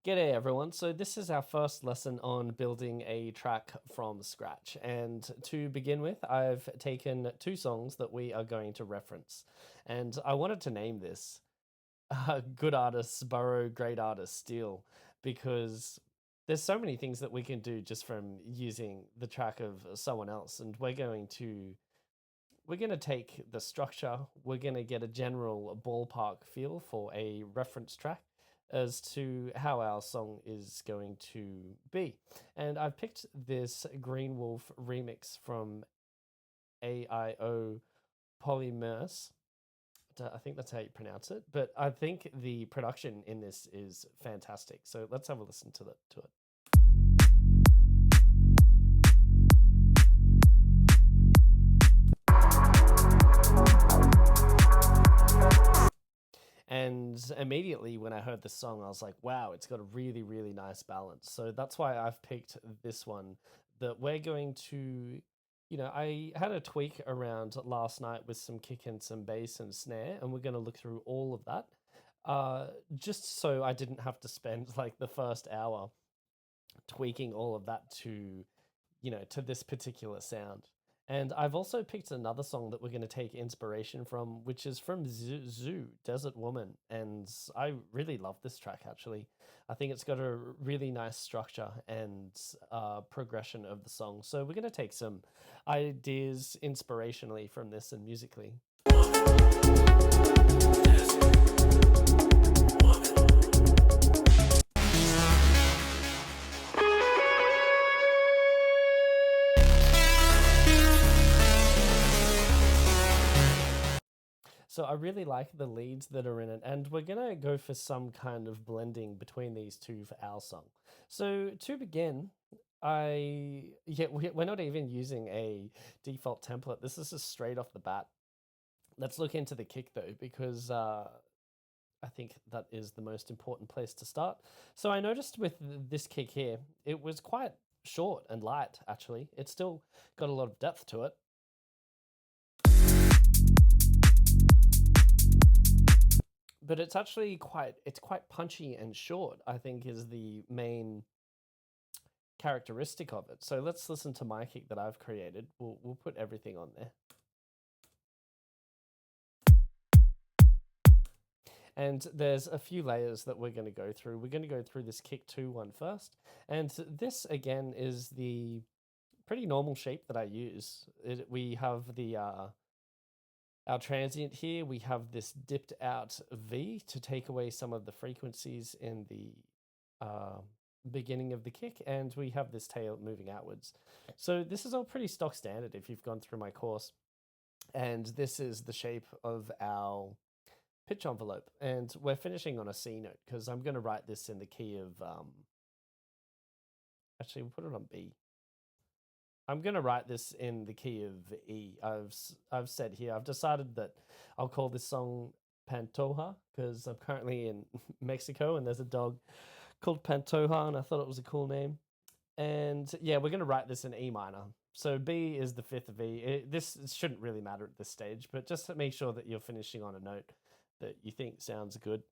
G'day everyone. So this is our first lesson on building a track from scratch. And to begin with, I've taken two songs that we are going to reference. And I wanted to name this Good Artists Borrow, Great Artists Steal, because there's so many things that we can do just from using the track of someone else. And we're going to take the structure, we're going to get a general ballpark feel for a reference track as to how our song is going to be. And I've picked this Green Wolf remix from AIO Polymers. I think that's how you pronounce it, but I think the production in this is fantastic. So let's have a listen to it. And immediately when I heard the song, I was like, wow, it's got a really, really nice balance. So that's why I've picked this one that we're going to, I had a tweak around last night with some kick and some bass and snare, and we're going to look through all of that. Just so I didn't have to spend like the first hour tweaking all of that to this particular sound. And I've also picked another song that we're going to take inspiration from, which is from Zoo, Desert Woman. And I really love this track, actually. I think it's got a really nice structure and progression of the song. So we're going to take some ideas inspirationally from this and musically. So I really like the leads that are in it, and we're gonna go for some kind of blending between these two for our song. So to begin, we're not even using a default template. This is just straight off the bat. Let's look into the kick though, because I think that is the most important place to start. So I noticed with this kick here, it was quite short and light. Actually, it's still got a lot of depth to it. But it's actually quite punchy and short, I think, is the main characteristic of it. So let's listen to my kick that I've created. We'll put everything on there. And there's a few layers that we're going to go through. We're going to go through this kick 2 one first. And this again is the pretty normal shape that I use. We have the our transient here, we have this dipped out V to take away some of the frequencies in the beginning of the kick, and we have this tail moving outwards. So this is all pretty stock standard if you've gone through my course. And this is the shape of our pitch envelope. And we're finishing on a C note because I'm going to write this in the key of, actually we'll put it on B. I'm going to write this in the key of E. I've said here, I've decided that I'll call this song Pantoja because I'm currently in Mexico and there's a dog called Pantoja and I thought it was a cool name. And yeah, we're going to write this in E minor. So B is the fifth of E. This shouldn't really matter at this stage, but just to make sure that you're finishing on a note that you think sounds good.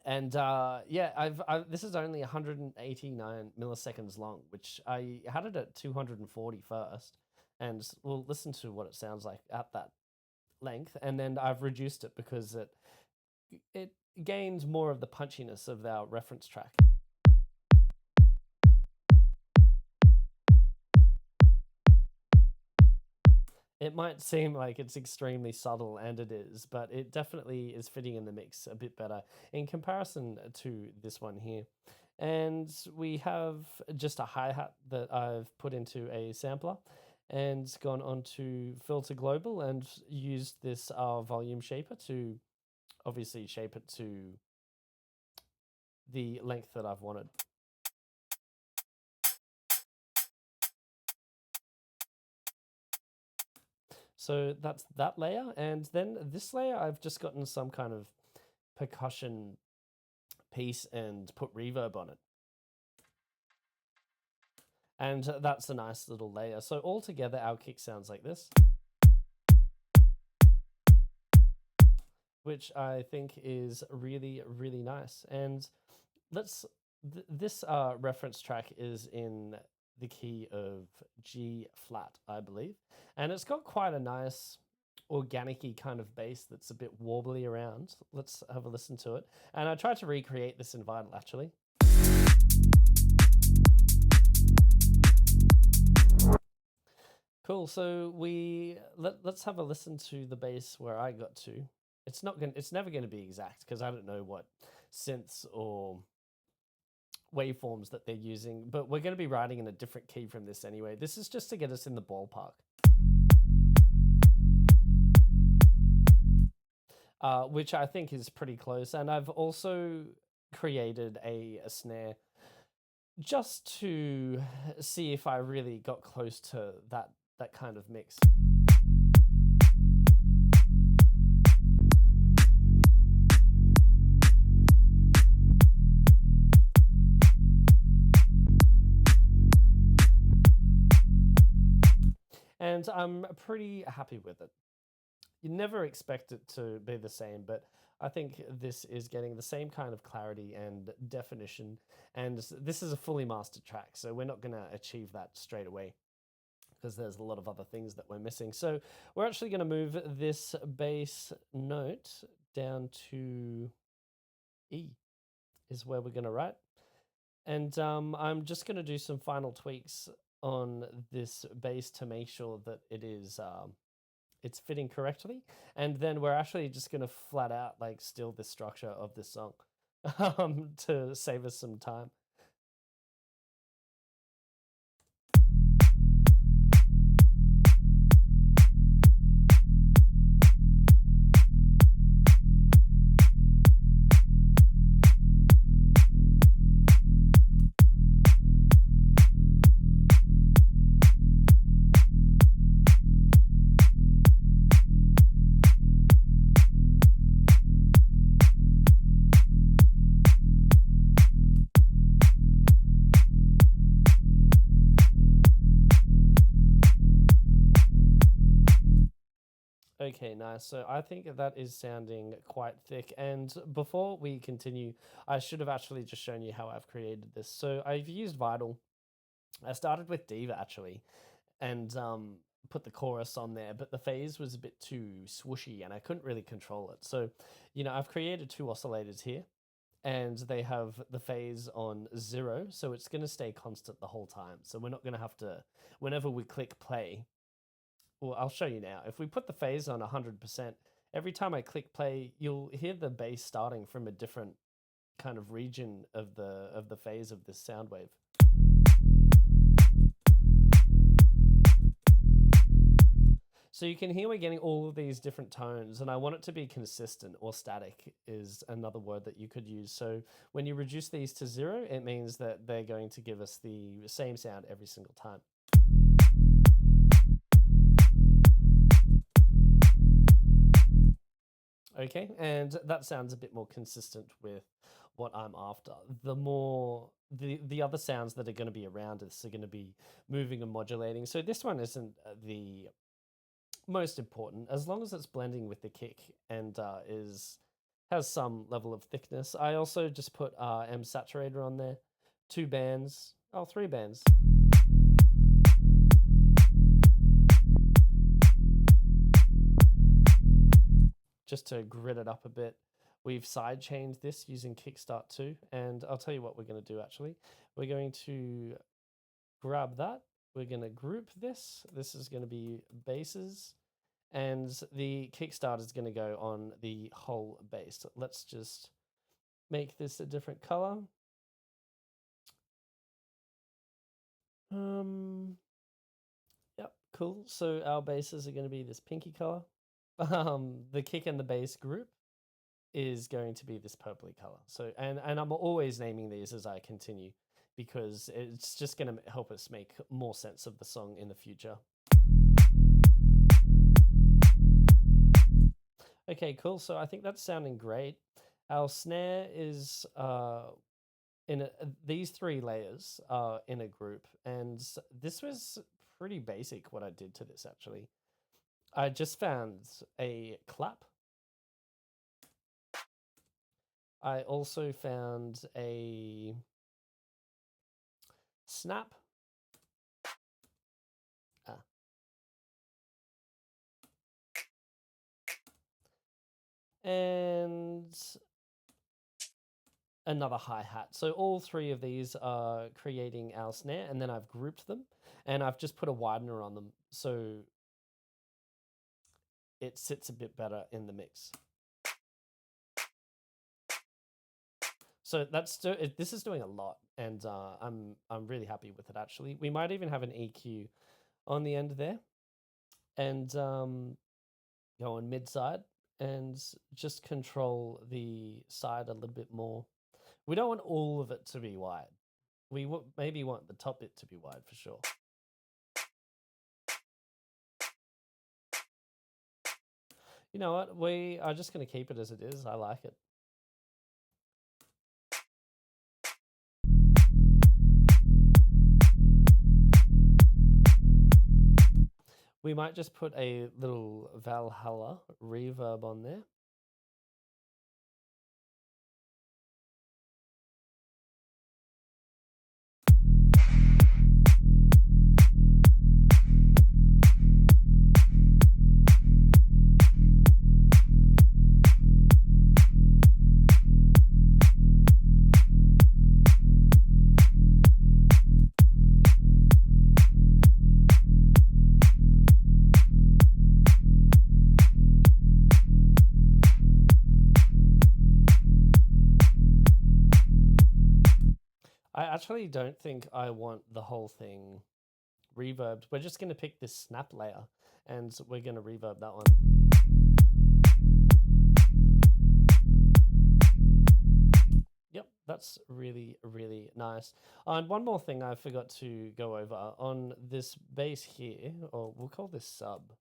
And this is only 189 milliseconds long, which I had it at 240 first, and we'll listen to what it sounds like at that length. And then I've reduced it because it gains more of the punchiness of our reference track. It might seem like it's extremely subtle, and it is, but it definitely is fitting in the mix a bit better in comparison to this one here. And we have just a hi-hat that I've put into a sampler and gone on to Filter Global and used this volume shaper to obviously shape it to the length that I've wanted. So that's that layer. And then this layer, I've just gotten some kind of percussion piece and put reverb on it. And that's a nice little layer. So altogether, our kick sounds like this, which I think is really, really nice. And This reference track is in the key of G flat, I believe, and it's got quite a nice organic-y kind of bass that's a bit warbly around. Let's have a listen to it. And I tried to recreate this in Vital actually. Cool. So let's have a listen to the bass where I got to. It's never gonna be exact because I don't know what synths or waveforms that they're using, but we're going to be writing in a different key from this anyway. This is just to get us in the ballpark. Which I think is pretty close. And I've also created a snare just to see if I really got close to that kind of mix. And I'm pretty happy with it. You never expect it to be the same, but I think this is getting the same kind of clarity and definition. And this is a fully mastered track, so we're not going to achieve that straight away because there's a lot of other things that we're missing. So we're actually going to move this bass note down to E is where we're going to write. And I'm just going to do some final tweaks on this bass to make sure that it is it's fitting correctly. And then we're actually just going to flat out like steal the structure of this song to save us some time. Okay, nice. So I think that is sounding quite thick. And before we continue, I should have actually just shown you how I've created this. So I've used Vital. I started with Diva actually, and put the chorus on there, but the phase was a bit too swooshy and I couldn't really control it. So, I've created two oscillators here and they have the phase on 0, so it's going to stay constant the whole time. So we're not going to have to, whenever we click play, well, I'll show you now. If we put the phase on 100%, every time I click play, you'll hear the bass starting from a different kind of region of the phase of this sound wave. So you can hear we're getting all of these different tones, and I want it to be consistent, or static is another word that you could use. So when you reduce these to 0, it means that they're going to give us the same sound every single time. Okay, and that sounds a bit more consistent with what I'm after. The other sounds that are going to be around this are going to be moving and modulating. So this one isn't the most important, as long as it's blending with the kick and has some level of thickness. I also just put M Saturator on there, 3 bands, just to grit it up a bit. We've sidechained this using Kickstart 2, and I'll tell you what we're going to do actually. We're going to grab that, we're going to group this. This is going to be basses, and the kickstart is going to go on the whole bass. Let's just make this a different color. Yep, cool. So our basses are going to be this pinky color. The kick and the bass group is going to be this purpley color. So and I'm always naming these as I continue because it's just going to help us make more sense of the song in the future. Okay, cool. So I think that's sounding great. Our snare is these 3 layers are in a group, and this was pretty basic what I did to this actually. I just found a clap. I also found a snap. And another hi-hat. So all three of these are creating our snare, and then I've grouped them, and I've just put a widener on them so it sits a bit better in the mix. So this is doing a lot, and I'm really happy with it actually. We might even have an EQ on the end there, and go on mid side and just control the side a little bit more. We don't want all of it to be wide. We maybe want the top bit to be wide for sure. You know what? We are just going to keep it as it is. I like it. We might just put a little Valhalla reverb on there. I actually don't think I want the whole thing reverbed. We're just going to pick this snap layer and we're going to reverb that one. Yep, that's really, really nice. And one more thing I forgot to go over on this bass here, or we'll call this sub.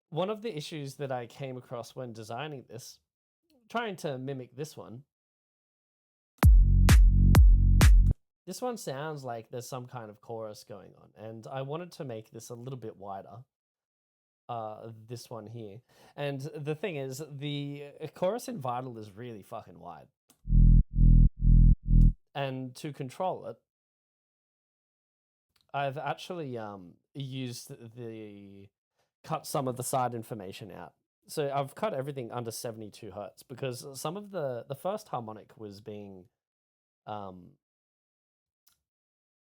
One of the issues that I came across when designing this, trying to mimic this one sounds like there's some kind of chorus going on, and I wanted to make this a little bit wider. This one here. And the thing is, the chorus in Vital is really fucking wide. And to control it, I've actually used cut some of the side information out. So I've cut everything under 72 hertz because some of the first harmonic was being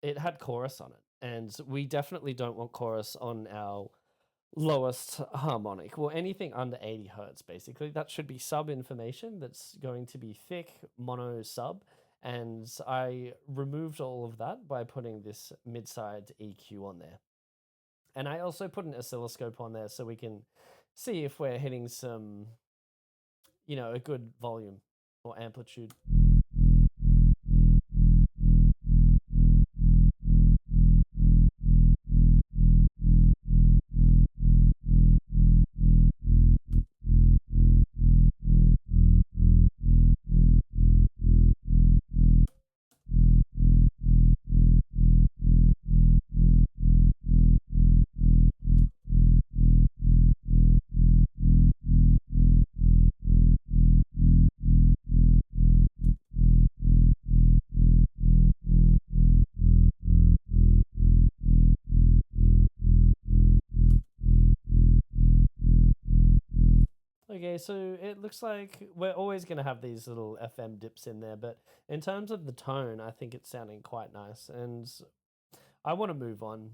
it had chorus on it, and we definitely don't want chorus on our lowest harmonic. Well, anything under 80 hertz, basically. That should be sub information that's going to be thick mono sub. And I removed all of that by putting this mid-side EQ on there. And I also put an oscilloscope on there so we can see if we're hitting some, a good volume or amplitude. Okay, so it looks like we're always going to have these little FM dips in there, but in terms of the tone, I think it's sounding quite nice. And I want to move on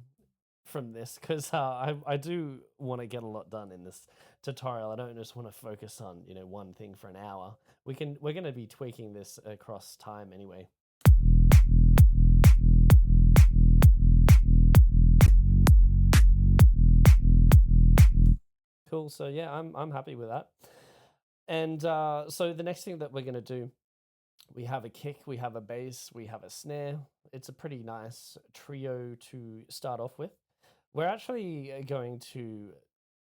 from this because I do want to get a lot done in this tutorial. I don't just want to focus on, one thing for an hour. We're going to be tweaking this across time anyway. Cool. So yeah, I'm happy with that. And so the next thing that we're gonna do, we have a kick, we have a bass, we have a snare. It's a pretty nice trio to start off with. We're actually going to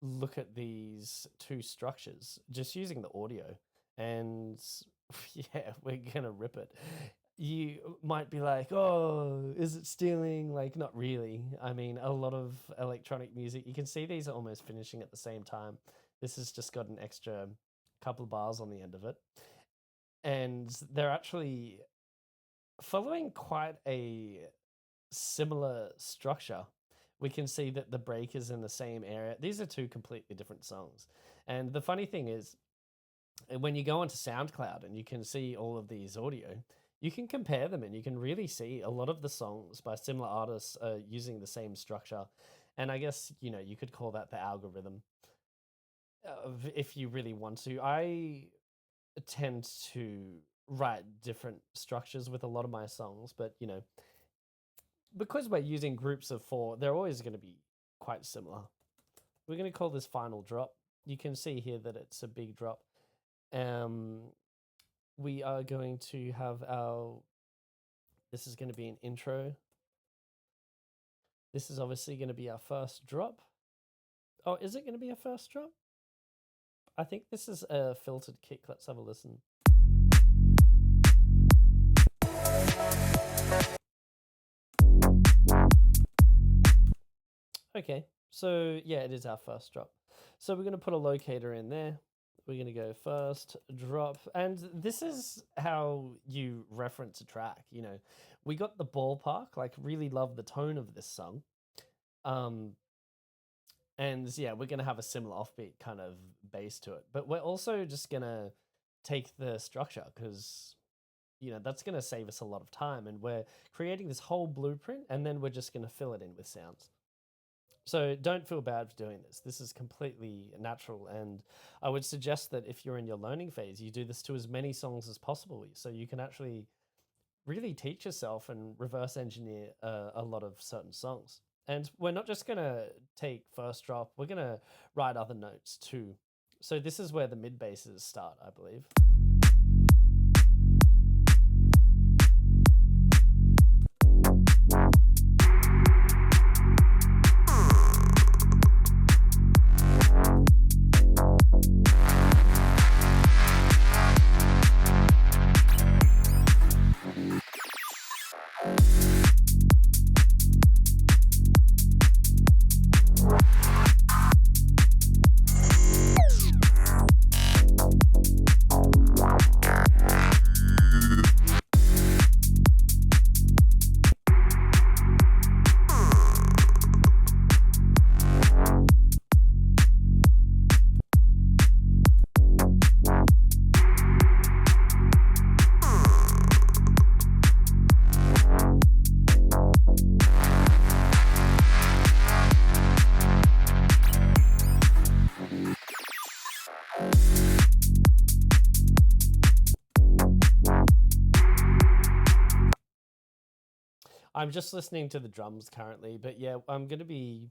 look at these two structures just using the audio, and yeah, we're gonna rip it. You might be like, oh, is it stealing? Like, not really. I mean, a lot of electronic music, you can see these are almost finishing at the same time. This has just got an extra couple of bars on the end of it. And they're actually following quite a similar structure. We can see that the break is in the same area. These are two completely different songs. And the funny thing is, when you go onto SoundCloud and you can see all of these audio, you can compare them and you can really see a lot of the songs by similar artists are using the same structure. And I guess, you know, you could call that the algorithm if you really want to. I tend to write different structures with a lot of my songs, but, you know, because we're using groups of 4, they're always going to be quite similar. We're going to call this final drop. You can see here that it's a big drop. We are going to have this is going to be an intro. This is obviously going to be our first drop. Oh, is it going to be a first drop? I think this is a filtered kick. Let's have a listen. Okay, so yeah, it is our first drop. So we're going to put a locator in there. We're going to go first drop. And this is how you reference a track. You know, we got the ballpark, like really love the tone of this song. And yeah, we're going to have a similar offbeat kind of bass to it. But we're also just going to take the structure because, you know, that's going to save us a lot of time. And we're creating this whole blueprint and then we're just going to fill it in with sounds. So don't feel bad for doing this. This is completely natural. And I would suggest that if you're in your learning phase, you do this to as many songs as possible. So you can actually really teach yourself and reverse engineer a lot of certain songs. And we're not just going to take first drop, we're going to write other notes too. So this is where the mid basses start, I believe. I'm just listening to the drums currently, but yeah, I'm going to be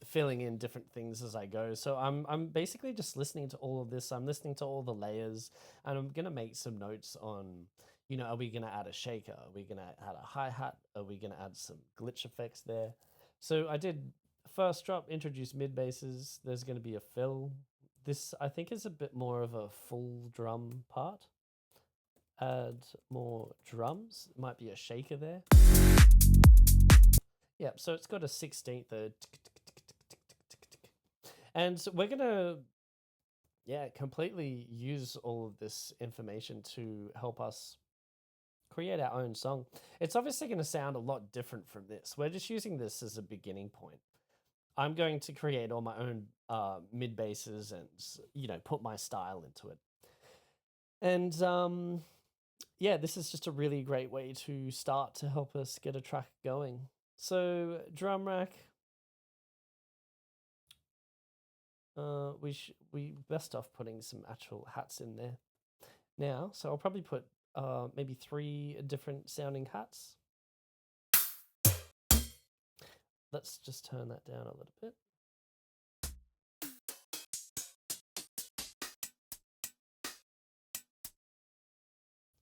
filling in different things as I go. So I'm basically just listening to all of this. I'm listening to all the layers and I'm going to make some notes on, you know, are we going to add a shaker? Are we going to add a hi-hat? Are we going to add some glitch effects there? So I did first drop, introduce mid basses. There's going to be a fill. This I think is a bit more of a full drum part. Add more drums. Might be a shaker there. Yeah, so it's got a 16th there. And we're going to, yeah, completely use all of this information to help us create our own song. It's obviously going to sound a lot different from this. We're just using this as a beginning point. I'm going to create all my own mid basses and, you know, put my style into it. And yeah, this is just a really great way to start to help us get a track going. So drum rack. We best off putting some actual hats in there now. So I'll probably put maybe 3 different sounding hats. Let's just turn that down a little bit.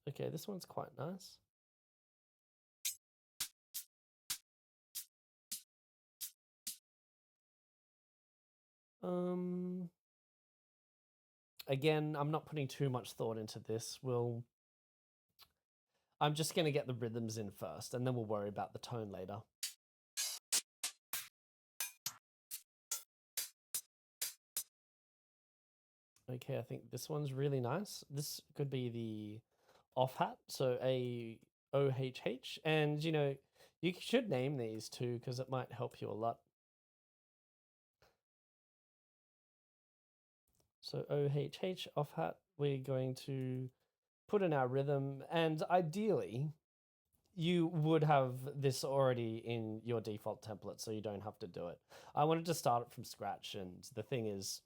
Okay, this one's quite nice. Again, I'm not putting too much thought into this. I'm just going to get the rhythms in first, and then we'll worry about the tone later. Okay, I think this one's really nice. This could be the off hat, so AOHH. And you should name these too because it might help you a lot. So OHH off hat, we're going to put in our rhythm, and ideally you would have this already in your default template so you don't have to do it. I wanted to start it from scratch, and the thing is,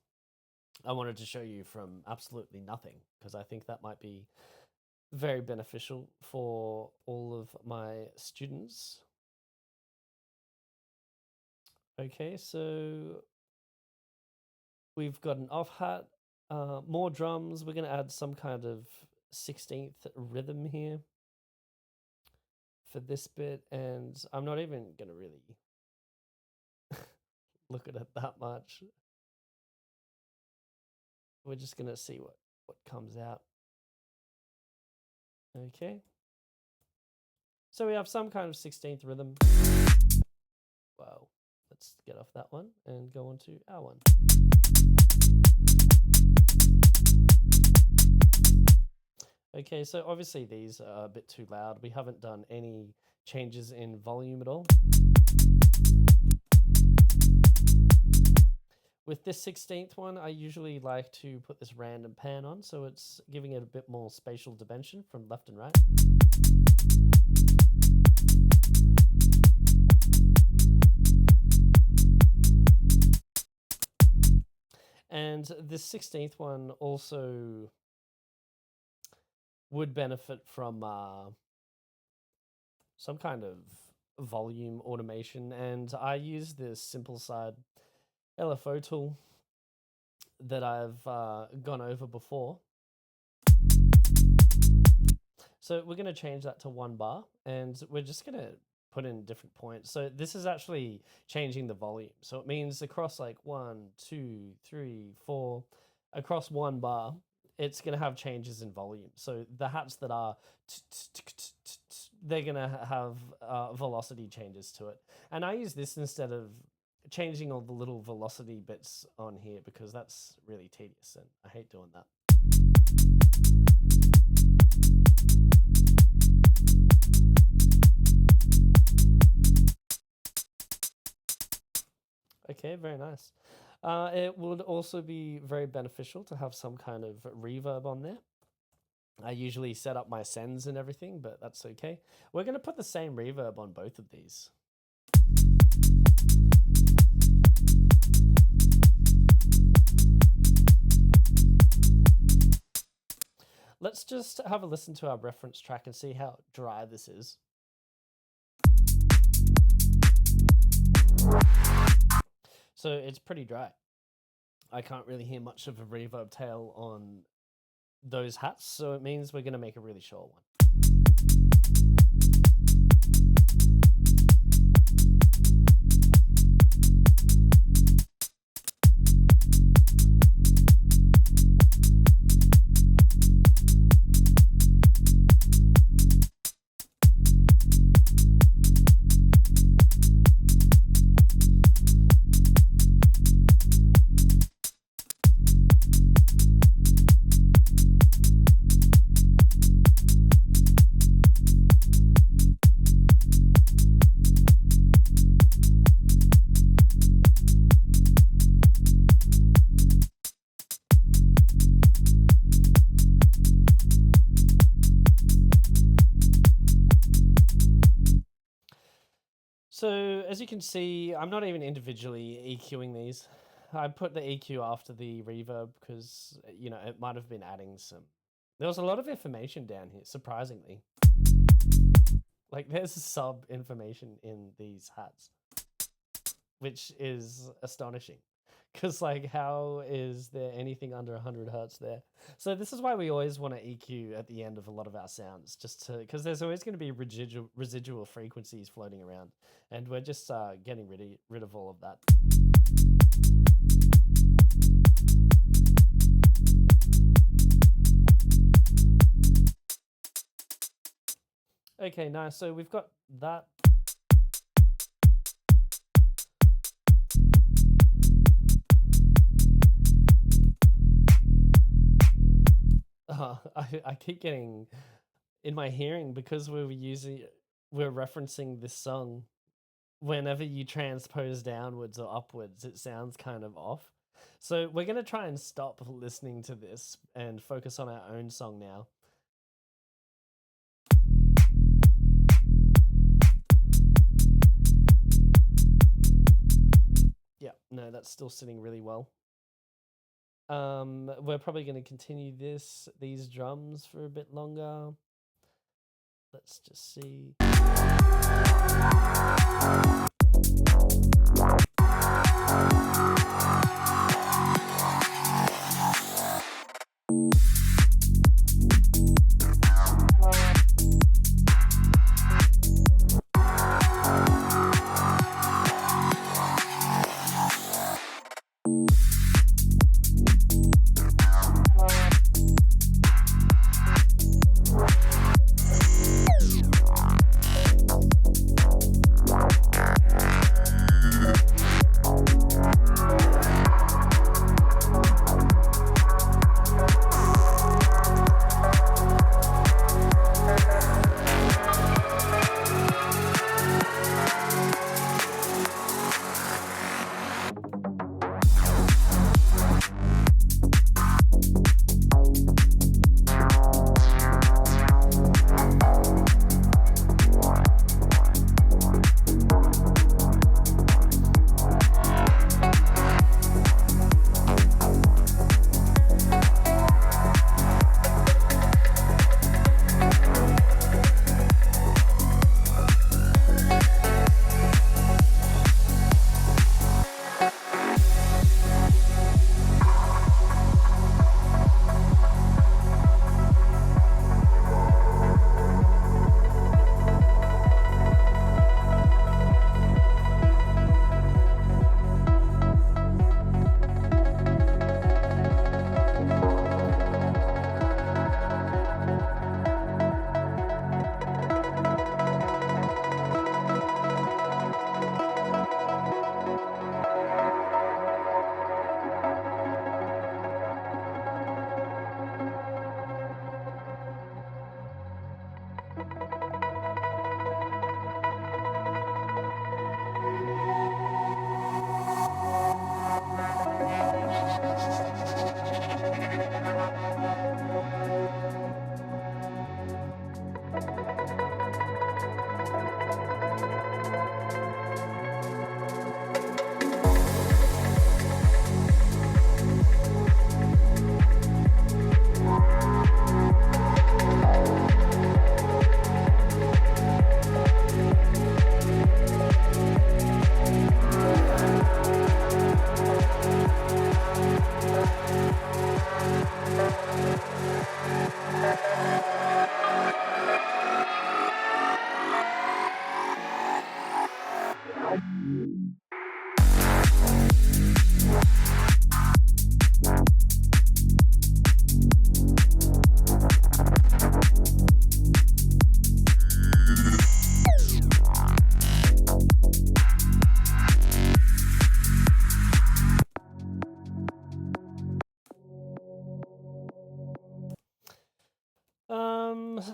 I wanted to show you from absolutely nothing because I think that might be very beneficial for all of my students. Okay, so we've got an off hat, more drums. We're going to add some kind of 16th rhythm here for this bit, and I'm not even going to really look at it that much. We're just going to see what comes out. Okay. So we have some kind of 16th rhythm. Wow. Let's get off that one and go on to our one. Okay, so obviously these are a bit too loud. We haven't done any changes in volume at all. With this 16th one, I usually like to put this random pan on, so it's giving it a bit more spatial dimension from left and right. And this 16th one also would benefit from some kind of volume automation, and I use this Simple Side LFO tool that I've gone over before. So we're going to change that to 1 bar, and we're just going to put in different points. So this is actually changing the volume. So it means across like 1, 2, 3, 4, across 1 bar, it's going to have changes in volume. So the hats that are, they're going to have velocity changes to it. And I use this instead of changing all the little velocity bits on here because that's really tedious and I hate doing that. Okay, very nice. It would also be very beneficial to have some kind of reverb on there. I usually set up my sends and everything, but that's okay. We're going to put the same reverb on both of these. Let's just have a listen to our reference track and see how dry this is. So it's pretty dry. I can't really hear much of a reverb tail on those hats, so it means we're going to make a really short one. So as you can see, I'm not even individually EQing these. I put the EQ after the reverb because, it might have been adding some. There was a lot of information down here, surprisingly. Like there's sub information in these hats, which is astonishing. Because how is there anything under 100 hertz there? So this is why we always want to EQ at the end of a lot of our sounds, because there's always going to be residual frequencies floating around, and we're just getting rid of all of that. Okay, nice. So we've got that. I keep getting in my hearing because we're referencing this song. Whenever you transpose downwards or upwards, it sounds kind of off. So we're gonna try and stop listening to this and focus on our own song now. Yeah, no, that's still sitting really well. We're probably going to continue these drums for a bit longer. Let's just see.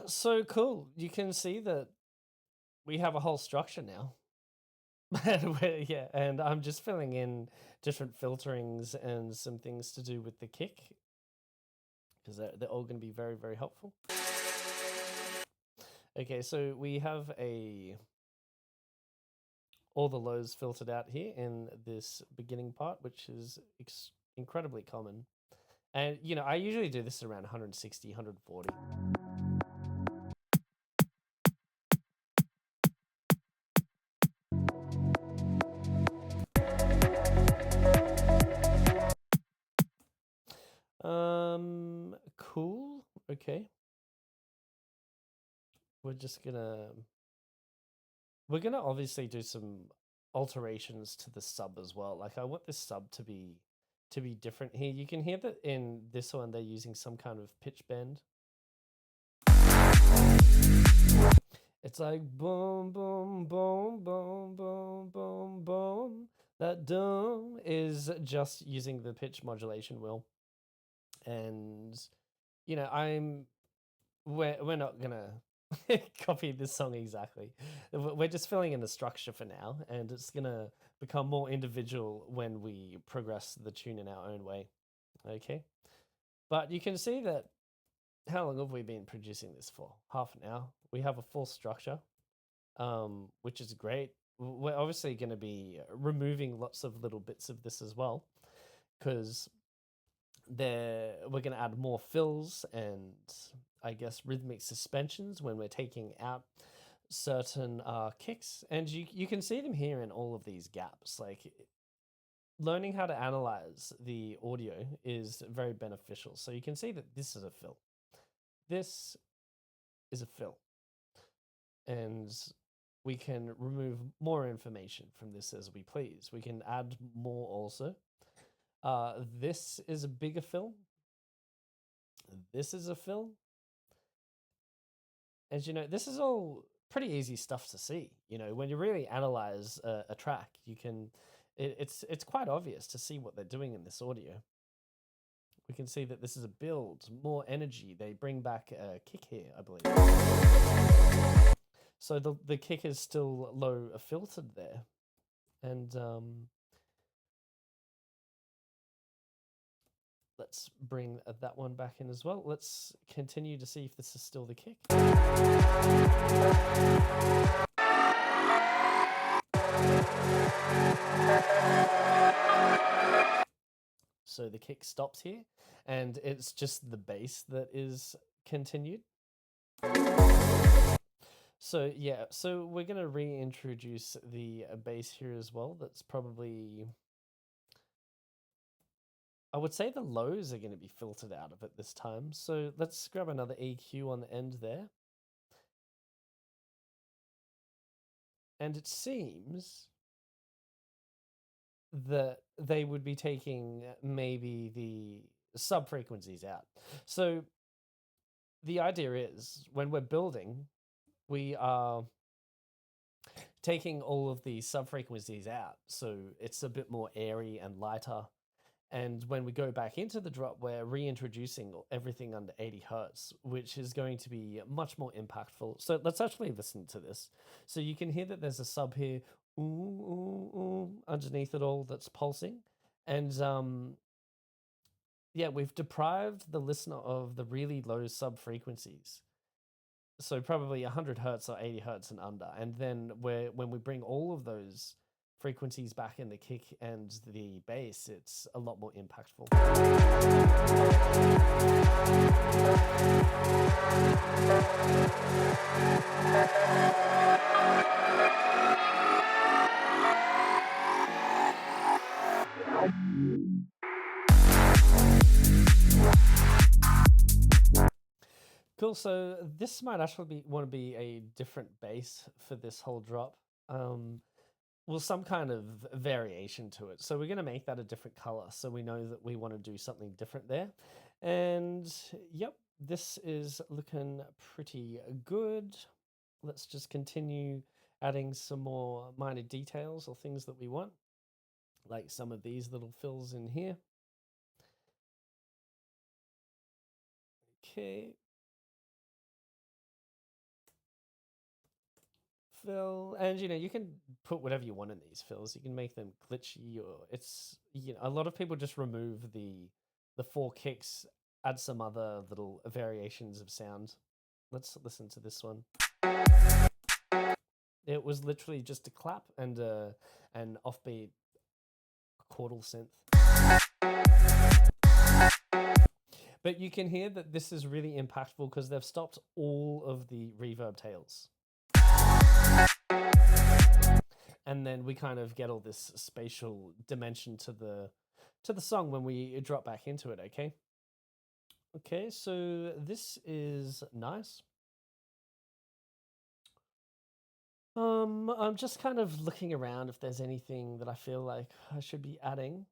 So cool. You can see that we have a whole structure now. Yeah, and I'm just filling in different filterings and some things to do with the kick because they're all going to be very, very helpful. Okay, so we have all the lows filtered out here in this beginning part, which is incredibly common. And, you know, I usually do this around 160, 140. Cool. Okay. We're gonna obviously do some alterations to the sub as well. Like I want this sub to be different here. You can hear that in this one they're using some kind of pitch bend. It's like boom, boom, boom, boom, boom, boom, boom. That dum is just using the pitch modulation wheel. And you know, we're not gonna copy this song exactly. We're just filling in the structure for now, and it's gonna become more individual when we progress the tune in our own way. Okay, but you can see that. How long have we been producing this for? Half an hour. We have a full structure, which is great. We're obviously going to be removing lots of little bits of this as well, because we're going to add more fills and I guess rhythmic suspensions when we're taking out certain kicks, and you can see them here in all of these gaps. Like, learning how to analyze the audio is very beneficial. So you can see that this is a fill. This is a fill, and we can remove more information from this as we please. We can add more also. This is a bigger fill. This is a fill. And you know, this is all pretty easy stuff to see. You know, when you really analyze a track, you can. It's quite obvious to see what they're doing in this audio. We can see that this is a build, more energy. They bring back a kick here, I believe. So the kick is still low filtered there. And let's bring that one back in as well. Let's continue to see if this is still the kick. So the kick stops here, and it's just the bass that is continued. So yeah, so we're going to reintroduce the bass here as well. That's probably, I would say the lows are going to be filtered out of it this time. So let's grab another EQ on the end there. And it seems that they would be taking maybe the sub frequencies out. So the idea is, when we're building, we are taking all of the sub frequencies out, so it's a bit more airy and lighter. And when we go back into the drop, we're reintroducing everything under 80 hertz, which is going to be much more impactful. So let's actually listen to this. So you can hear that there's a sub here, ooh, ooh, ooh, underneath it all, that's pulsing. And yeah, we've deprived the listener of the really low sub frequencies. So probably 100 hertz or 80 hertz and under. And then when we bring all of those frequencies back in the kick and the bass, it's a lot more impactful. Cool, so this might actually want to be a different bass for this whole drop. Well, some kind of variation to it. So we're going to make that a different color, so we know that we want to do something different there. And yep, this is looking pretty good. Let's just continue adding some more minor details or things that we want, like some of these little fills in here. Okay. Fill, and you know, you can put whatever you want in these fills. You can make them glitchy, or it's, you know, a lot of people just remove the four kicks, add some other little variations of sound. Let's listen to this one. It was literally just a clap and an offbeat chordal synth. But you can hear that this is really impactful because they've stopped all of the reverb tails. And then we kind of get all this spatial dimension to the song when we drop back into it, okay? Okay, so this is nice. I'm just kind of looking around if there's anything that I feel like I should be adding.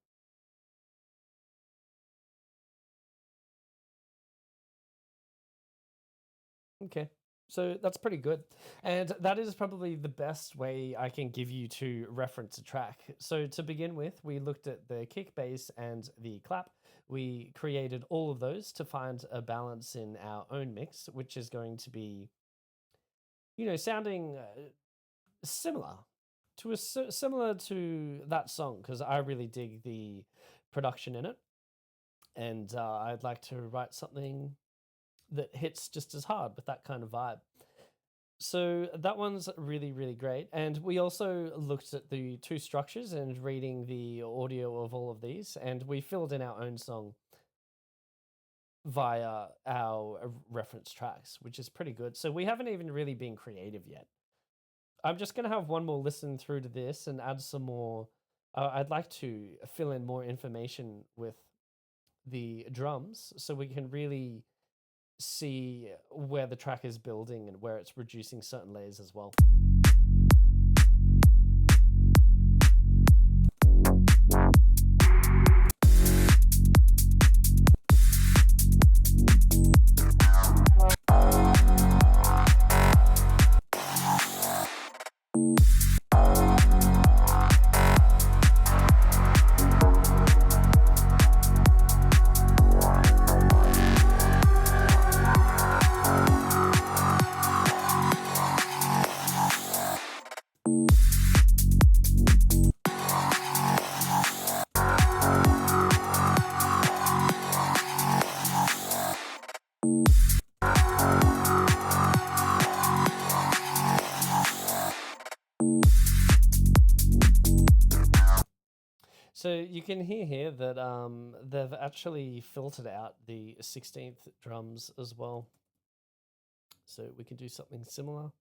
Okay. So that's pretty good. And that is probably the best way I can give you to reference a track. So to begin with, we looked at the kick, bass, and the clap. we created all of those to find a balance in our own mix, which is going to be, sounding similar similar to that song, because I really dig the production in it, and I'd like to write something that hits just as hard with that kind of vibe. So that one's really, really great. And we also looked at the two structures and reading the audio of all of these, and we filled in our own song via our reference tracks, which is pretty good. So we haven't even really been creative yet. I'm just going to have one more listen through to this and add some more. I'd like to fill in more information with the drums so we can really see where the track is building and where it's reducing certain layers as well. So you can hear here that they've actually filtered out the 16th drums as well. So we can do something similar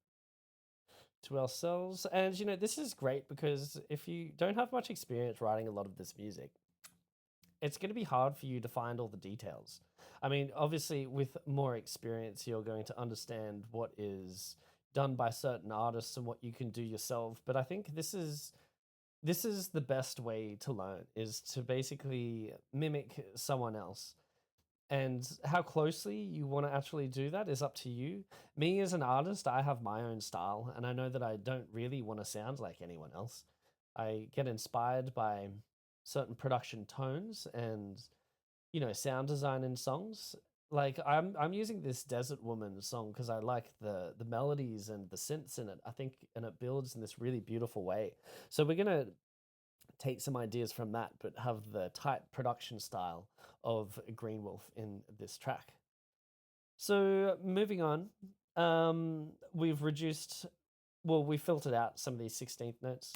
to ourselves. And, this is great because if you don't have much experience writing a lot of this music, it's going to be hard for you to find all the details. I mean, obviously, with more experience, you're going to understand what is done by certain artists and what you can do yourself. But I think this is the best way to learn, is to basically mimic someone else. And how closely you want to actually do that is up to you. Me as an artist, I have my own style, and I know that I don't really want to sound like anyone else. I get inspired by certain production tones and, sound design in songs. Like I'm using this Desert Woman song because I like the melodies and the synths in it. I think, and it builds in this really beautiful way. So we're gonna take some ideas from that, but have the tight production style of Green Wolf in this track. So moving on, we've we filtered out some of these 16th notes.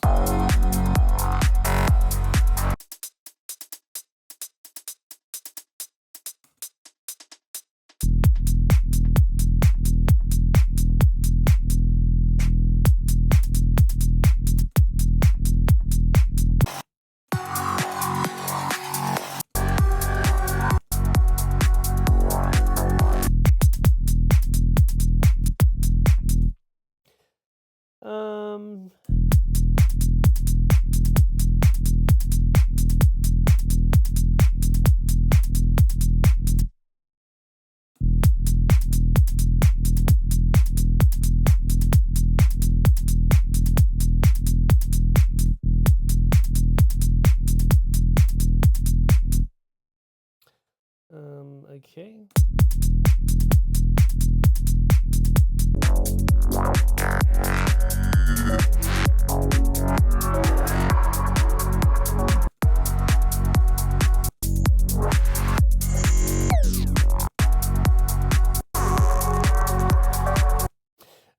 Um, okay.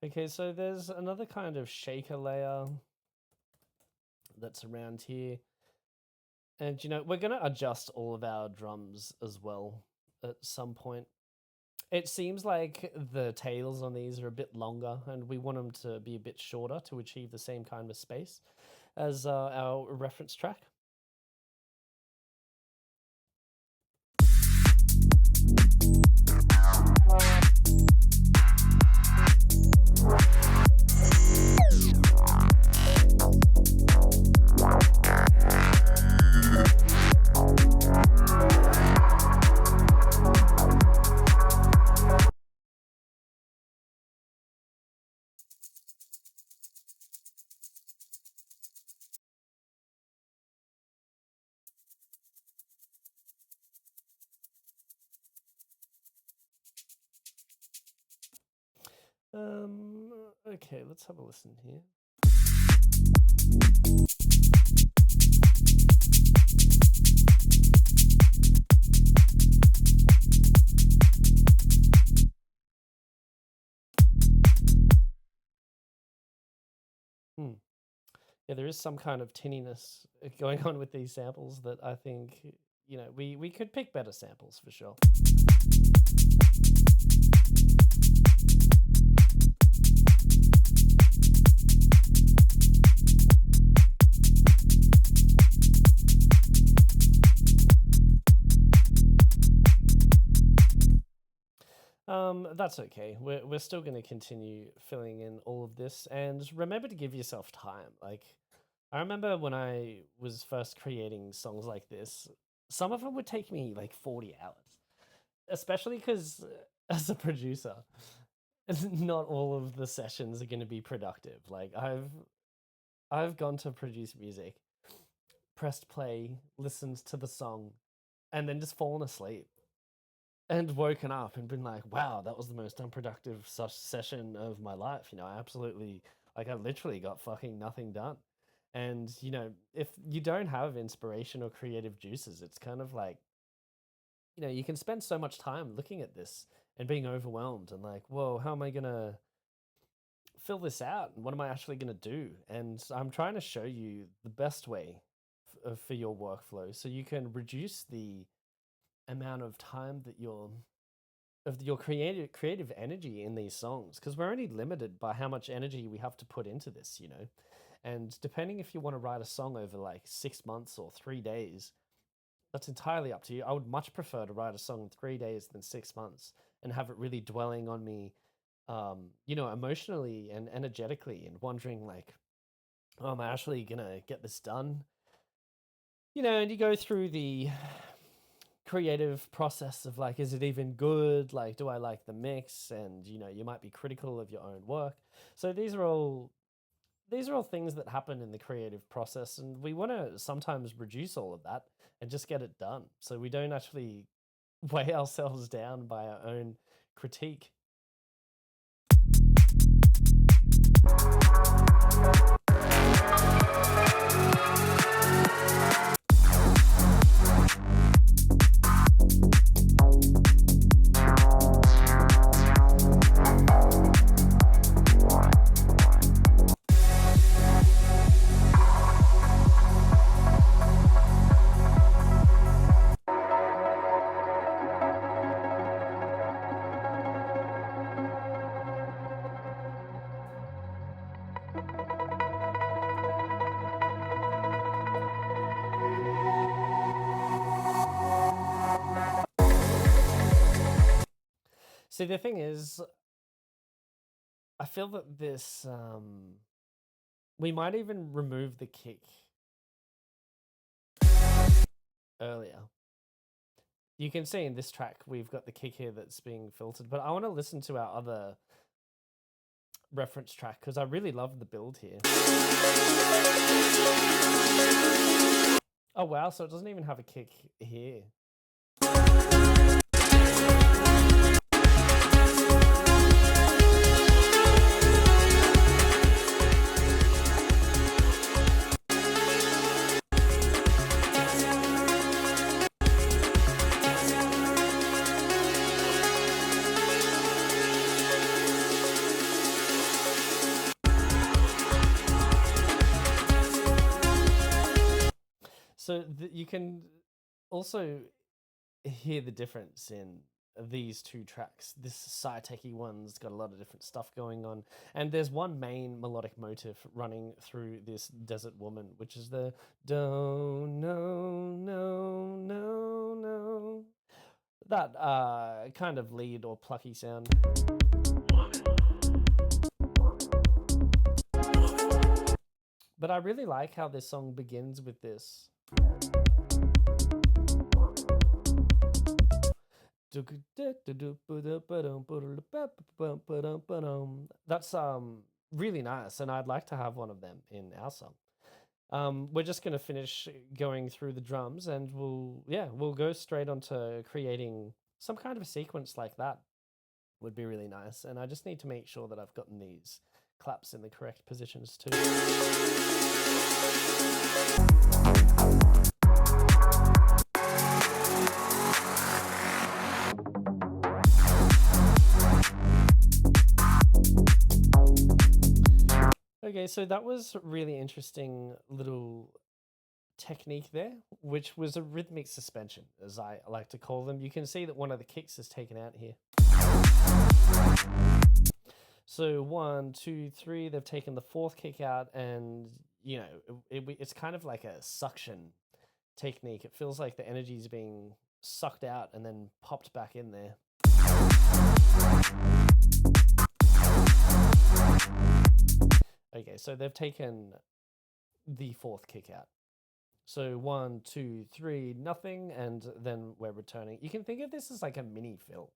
Okay, so there's another kind of shaker layer that's around here. And, we're going to adjust all of our drums as well at some point. It seems like the tails on these are a bit longer, and we want them to be a bit shorter to achieve the same kind of space as our reference track. Okay, let's have a listen here. Hmm. Yeah, there is some kind of tinniness going on with these samples that I think, we could pick better samples for sure. That's okay. We're still going to continue filling in all of this, and remember to give yourself time. Like, I remember when I was first creating songs like this, some of them would take me like 40 hours, especially because as a producer, not all of the sessions are going to be productive. Like, I've gone to produce music, pressed play, listened to the song, and then just fallen asleep and woken up and been like, wow, that was the most unproductive such session of my life. I absolutely, like, I literally got fucking nothing done. And, if you don't have inspiration or creative juices, it's kind of like, you can spend so much time looking at this and being overwhelmed and like, whoa, how am I going to fill this out? And what am I actually going to do? And I'm trying to show you the best way for your workflow so you can reduce the amount of time that you're of your creative energy in these songs, because we're only limited by how much energy we have to put into this. And depending if you want to write a song over like 6 months or 3 days, that's entirely up to you. I would much prefer to write a song in 3 days than 6 months and have it really dwelling on me, emotionally and energetically, and wondering like, oh, am I actually gonna get this done? And you go through the creative process of like, is it even good? Like, do I like the mix? And you might be critical of your own work. So these are all things that happen in the creative process, and we want to sometimes reduce all of that and just get it done, so we don't actually weigh ourselves down by our own critique. See, the thing is, I feel that this we might even remove the kick earlier. You can see in this track we've got the kick here that's being filtered, but I want to listen to our other reference track because I really love the build here. Oh wow, so it doesn't even have a kick here. So you can also hear the difference in these two tracks. This psytechy one's got a lot of different stuff going on, and there's one main melodic motif running through this Desert Woman, which is the don't no no no no, that kind of lead or plucky sound. But I really like how this song begins with this. That's really nice, and I'd like to have one of them in our song. We're just gonna finish going through the drums, and we'll go straight onto creating some kind of a sequence like that. would be really nice. And I just need to make sure that I've gotten these claps in the correct positions too. Okay, so that was really interesting little technique there, which was a rhythmic suspension, as I like to call them. You can see that one of the kicks is taken out here. So 1, 2, 3, they've taken the fourth kick out, and you know, it's kind of like a suction technique. It feels like the energy is being sucked out and then popped back in there. Okay, so they've taken the fourth kick out. So 1, 2, 3, nothing, and then we're returning. You can think of this as like a mini fill.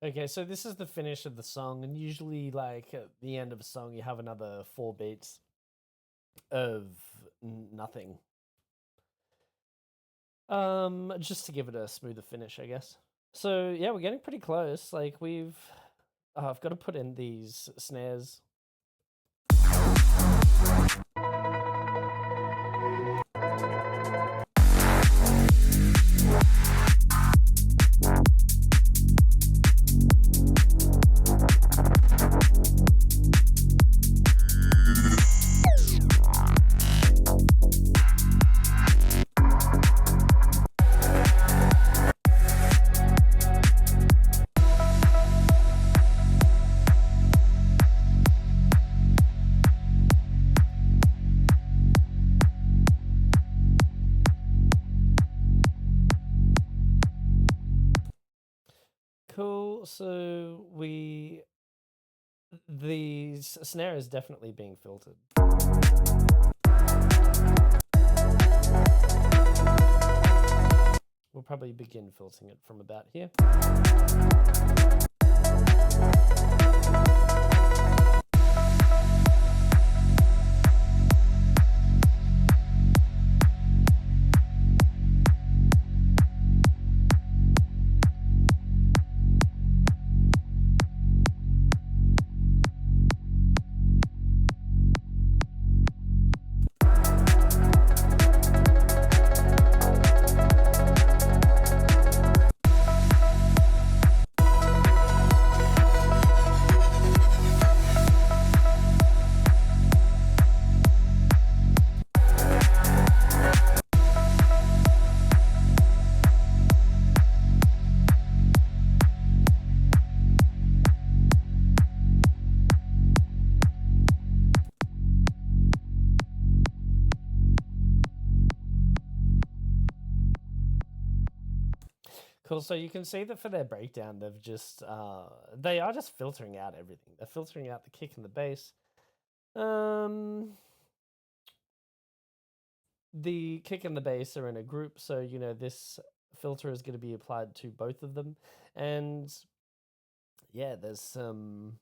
Okay, so this is the finish of the song, and usually, like, at the end of a song, you have another 4 beats of nothing. Just to give it a smoother finish, I guess. So, yeah, we're getting pretty close. Like, I've got to put in these snares. Cool. So the snare is definitely being filtered. We'll probably begin filtering it from about here. Cool. So you can see that for their breakdown, they've just they are just filtering out everything. They're filtering out the kick and the bass. The kick and the bass are in a group, so you know this filter is going to be applied to both of them, and yeah, there's some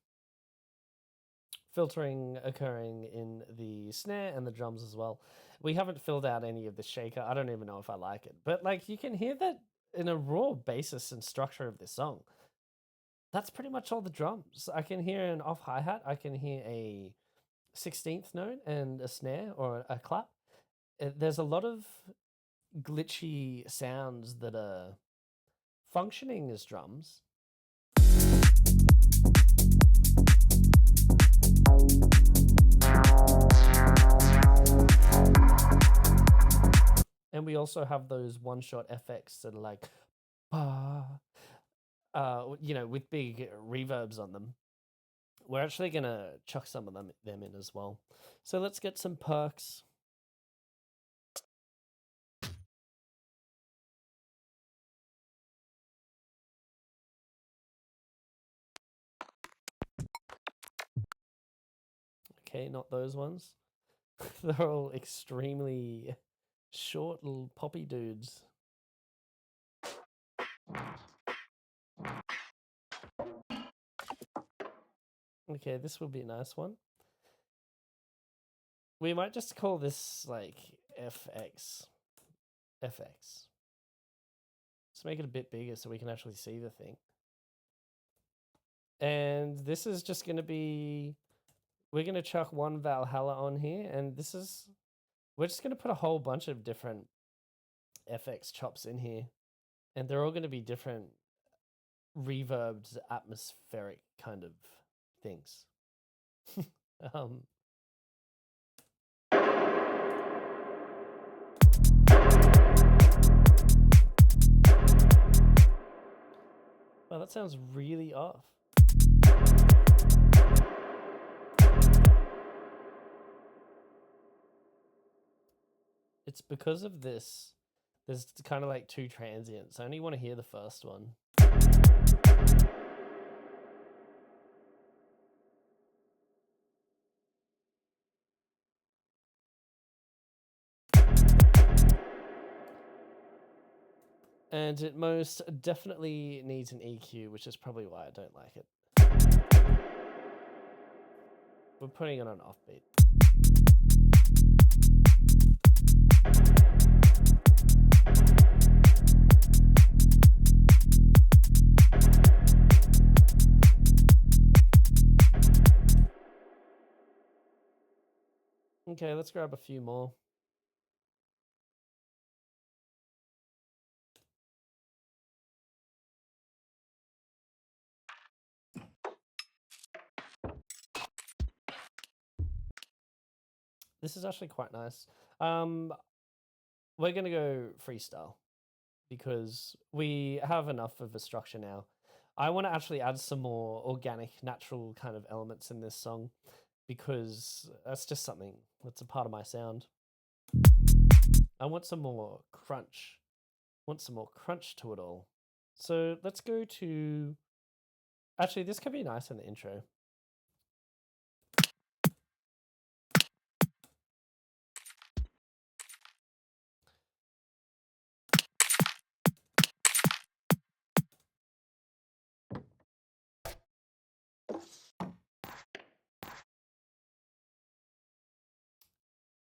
filtering occurring in the snare and the drums as well. We haven't filled out any of the shaker. I don't even know if I like it, but like you can hear that in a raw basis and structure of this song. That's pretty much all the drums. I can hear an off hi-hat, I can hear a 16th note and a snare or a clap. There's a lot of glitchy sounds that are functioning as drums. And we also have those one-shot FX that are like, you know, with big reverbs on them. We're actually going to chuck some of them in as well. So let's get some perks. Okay, not those ones. They're all extremely short little poppy dudes. Okay, this will be a nice one. We might just call this like FX. FX. Let's make it a bit bigger so we can actually see the thing. And this is just going to be, we're going to chuck one Valhalla on here, and this is, we're just going to put a whole bunch of different FX chops in here, and they're all going to be different reverbed atmospheric kind of things. Well, that sounds really off. It's because of this. There's kind of like two transients. I only want to hear the first one. And it most definitely needs an EQ, which is probably why I don't like it. We're putting it on offbeat. Okay, let's grab a few more. This is actually quite nice. We're going to go freestyle because we have enough of a structure now. I want to actually add some more organic, natural kind of elements in this song because that's just something that's a part of my sound. I want some more crunch. I want some more crunch to it all. So let's go to... Actually, this could be nice in the intro.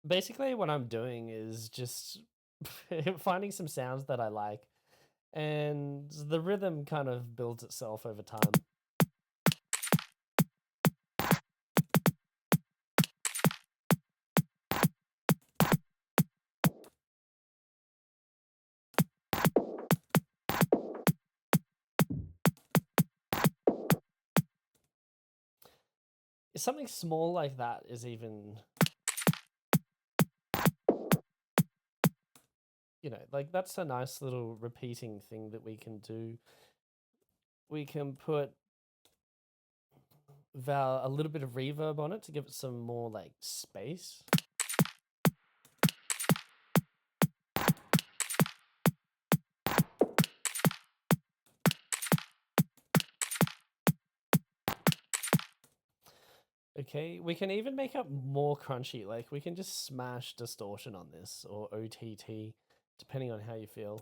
Basically, what I'm doing is just finding some sounds that I like, and the rhythm kind of builds itself over time. Something small like that is even, you know, like that's a nice little repeating thing that we can do. We can put a little bit of reverb on it to give it some more like space. Okay, we can even make it more crunchy. Like we can just smash distortion on this or OTT, depending on how you feel.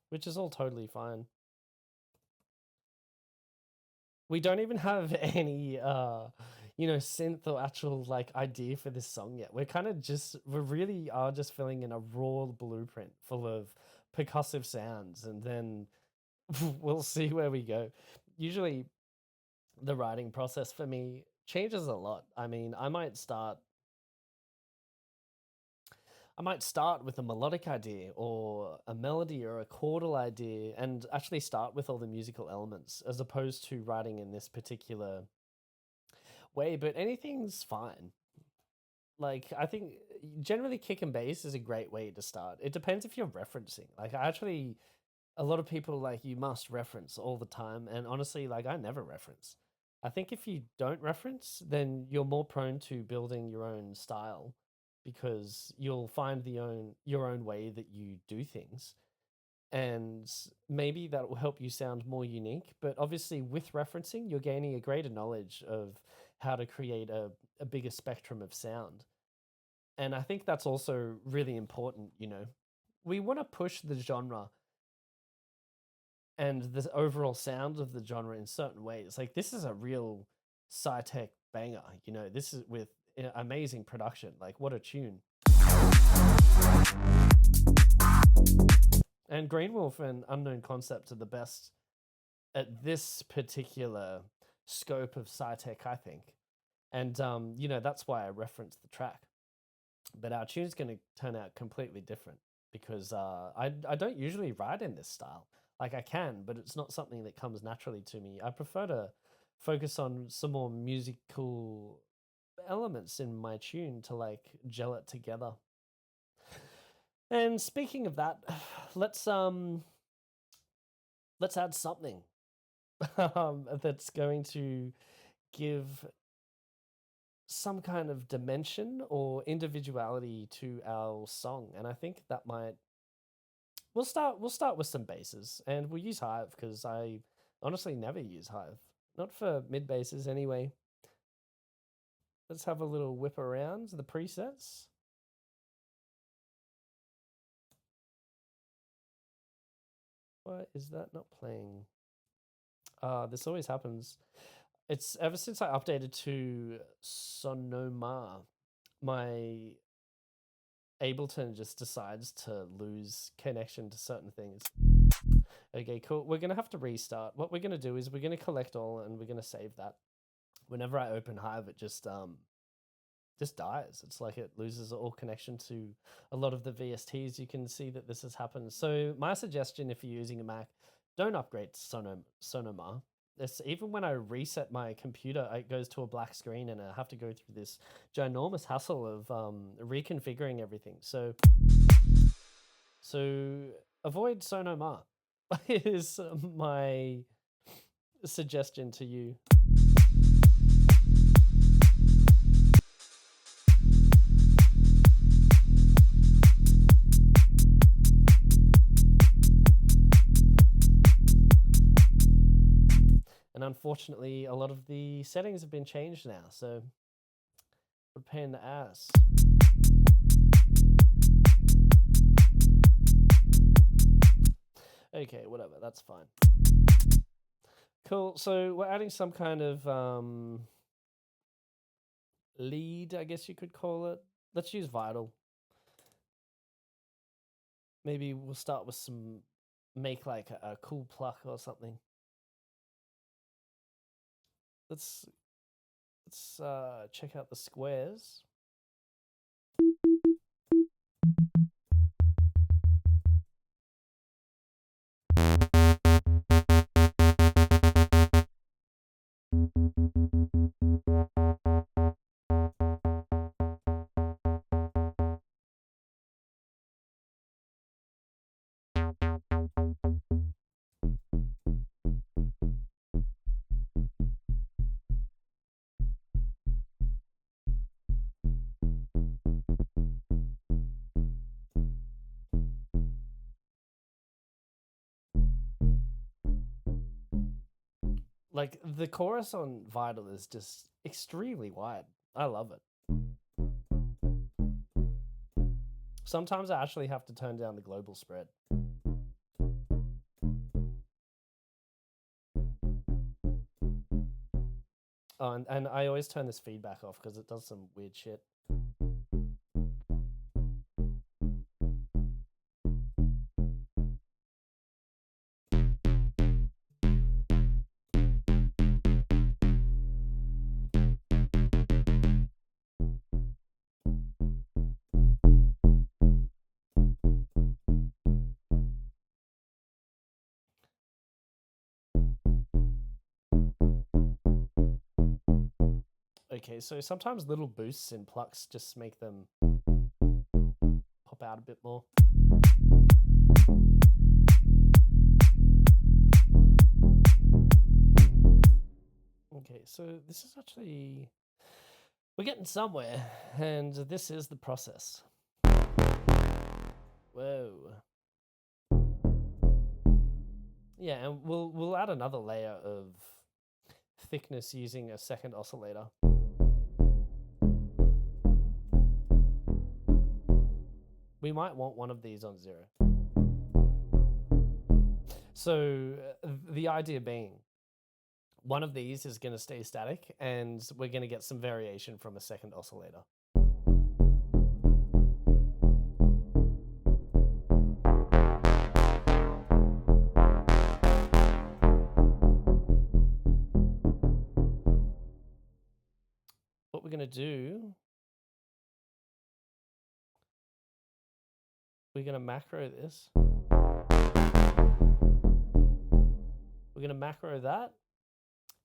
Which is all totally fine. We don't even have any synth or actual like idea for this song yet. We really are just filling in a raw blueprint full of percussive sounds, and then we'll see where we go. Usually the writing process for me changes a lot. I mean, I might start with a melodic idea or a melody or a chordal idea and actually start with all the musical elements as opposed to writing in this particular way, but anything's fine. Like, I think generally kick and bass is a great way to start. It depends if you're referencing. Like, a lot of people like you must reference all the time, and honestly, like, I never reference. I think if you don't reference, then you're more prone to building your own style because you'll find your own way that you do things, and maybe that will help you sound more unique. But obviously, with referencing, you're gaining a greater knowledge of how to create a bigger spectrum of sound. And I think that's also really important, you know. We want to push the genre and the overall sound of the genre in certain ways. Like this is a real Psytech banger, you know. This is with amazing production. Like what a tune. And Green Wolf and Unknown Concept are the best at this particular scope of Psytech, I think. And that's why I referenced the track. But our tune's going to turn out completely different because I don't usually write in this style. Like I can, but it's not something that comes naturally to me. I prefer to focus on some more musical elements in my tune to like gel it together. And speaking of that, let's let's add something that's going to give some kind of dimension or individuality to our song. And I think that might we'll start with some basses, and we'll use Hive because I honestly never use Hive. Not for mid basses anyway. Let's have a little whip around the presets. Why is that not playing? This always happens. It's ever since I updated to Sonoma, my Ableton just decides to lose connection to certain things. Okay, cool. We're gonna have to restart. What we're gonna do is we're gonna collect all and we're gonna save that. Whenever I open Hive, it just dies. It's like it loses all connection to a lot of the VSTs. You can see that this has happened. So my suggestion, if you're using a Mac, don't upgrade to Sonoma. This, even when I reset my computer, it goes to a black screen, and I have to go through this ginormous hassle of reconfiguring everything. So avoid Sonoma is my suggestion to you. And unfortunately, a lot of the settings have been changed now, so a pain in the ass. Okay, whatever, that's fine. Cool, so we're adding some kind of lead, I guess you could call it. Let's use Vital. Maybe we'll start with make like a cool pluck or something. Let's check out the squares. Like the chorus on Vital is just extremely wide. I love it. Sometimes I actually have to turn down the global spread. Oh, and I always turn this feedback off because it does some weird shit. Okay, so sometimes little boosts in plucks just make them pop out a bit more. Okay, so this is actually, we're getting somewhere, and this is the process. Whoa. Yeah, and we'll add another layer of thickness using a second oscillator. We might want one of these on 0. So the idea being, one of these is going to stay static, and we're going to get some variation from a second oscillator. What we're going to do, we're going to macro this. We're going to macro that,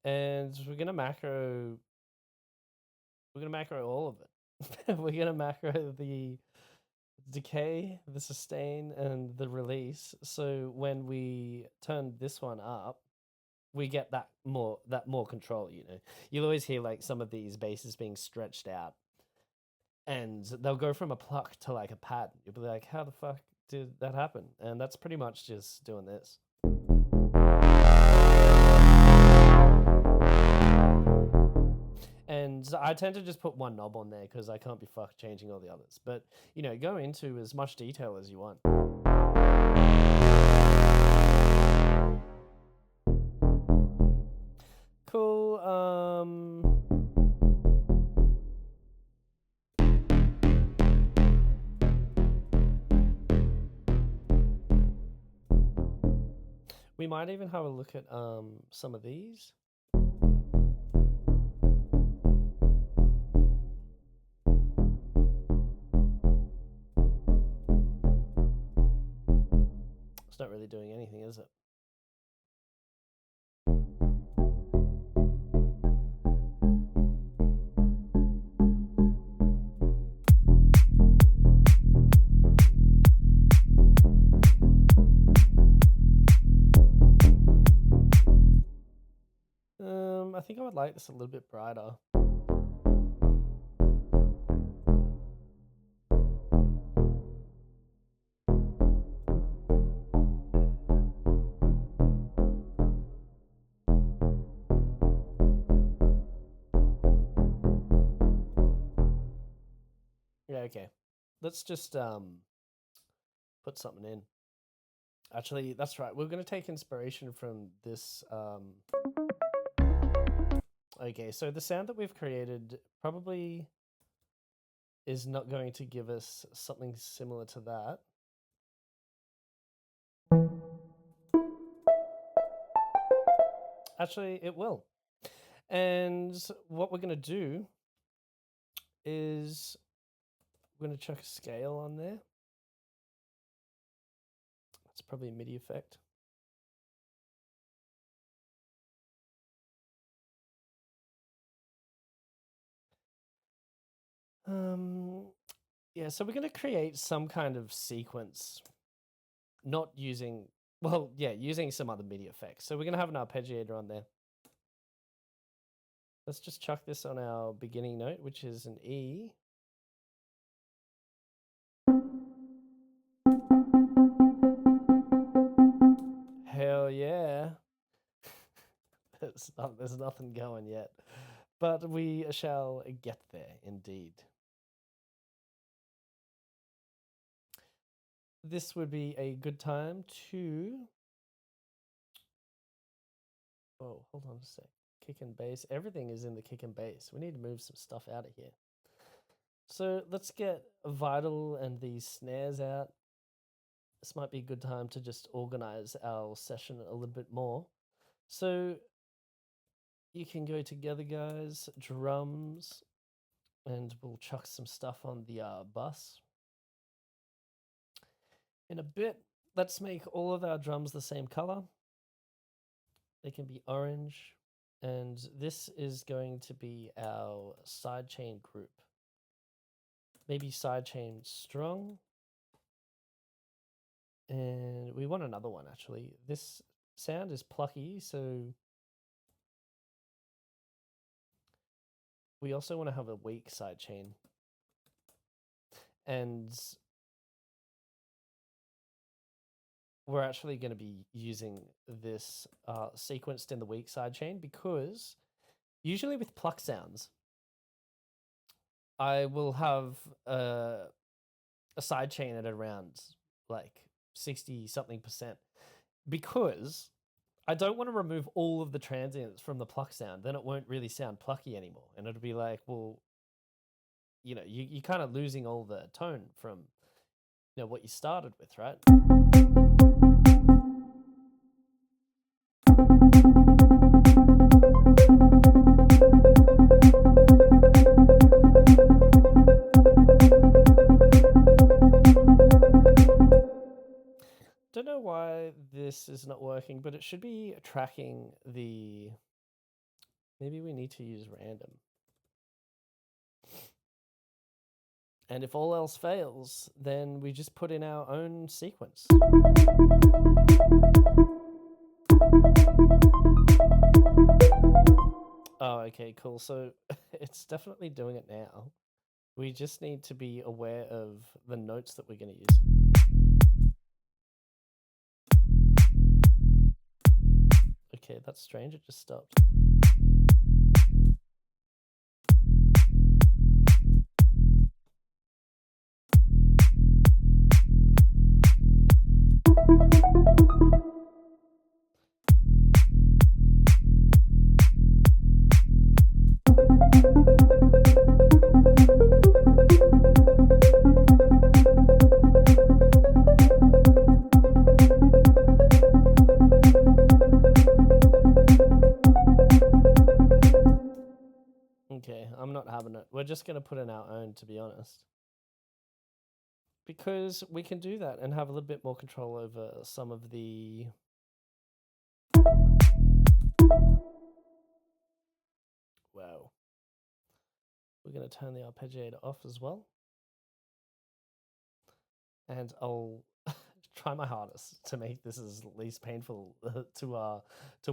and we're going to macro all of it. We're going to macro the decay, the sustain, and the release. So when we turn this one up, we get that more control. You know, you'll always hear like some of these basses being stretched out, and they'll go from a pluck to like a pad. You'll be like, how the fuck did that happen? And that's pretty much just doing this. And I tend to just put one knob on there because I can't be fucked changing all the others. But, you know, go into as much detail as you want. Cool. We might even have a look at some of these. It's not really doing anything, is it? I think I would like this a little bit brighter. Yeah, okay. Let's just put something in. Actually, that's right. We're going to take inspiration from this. Okay, so the sound that we've created probably is not going to give us something similar to that. Actually, it will. And what we're going to do is we're going to chuck a scale on there. That's probably a MIDI effect. Yeah, so we're going to create some kind of sequence, not using, well, yeah, using some other MIDI effects. So we're going to have an arpeggiator on there. Let's just chuck this on our beginning note, which is an E. Hell yeah. there's nothing going yet. But we shall get there, indeed. This would be a good time to... Oh, hold on a sec. Kick and bass. Everything is in the kick and bass. We need to move some stuff out of here. So let's get Vital and these snares out. This might be a good time to just organize our session a little bit more. So you can go together, guys. Drums. And we'll chuck some stuff on the bus. In a bit, let's make all of our drums the same color. They can be orange. And this is going to be our sidechain group. Maybe sidechain strong. And we want another one, actually. This sound is plucky, so we also want to have a weak sidechain. And we're actually going to be using this sequenced in the weak sidechain because usually with pluck sounds, I will have a sidechain at around like 60-something% because I don't want to remove all of the transients from the pluck sound. Then it won't really sound plucky anymore. And it'll be like, well, you know, you're kind of losing all the tone from, you know, what you started with, right? Don't know why this is not working, but it should be tracking the... Maybe we need to use random. And if all else fails, then we just put in our own sequence. Oh, okay, cool. So it's definitely doing it now. We just need to be aware of the notes that we're going to use. Okay, that's strange. It just stopped. Okay, I'm not having it. We're just going to put in our own, to be honest. Because we can do that and have a little bit more control over some of the... Wow. We're going to turn the arpeggiator off as well. And I'll try my hardest to make this as least painful to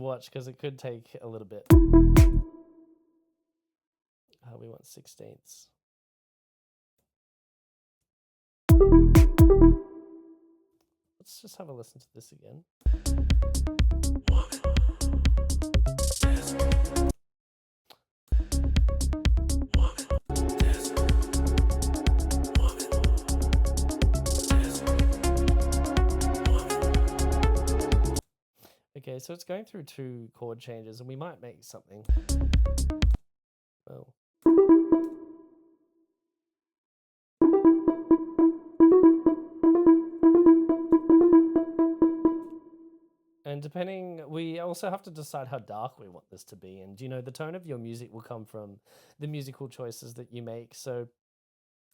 watch, because it could take a little bit. We want 16ths. Let's just have a listen to this again. Okay, so it's going through 2 chord changes, and we might make something. Well. And depending, we also have to decide how dark we want this to be. And, you know, the tone of your music will come from the musical choices that you make. So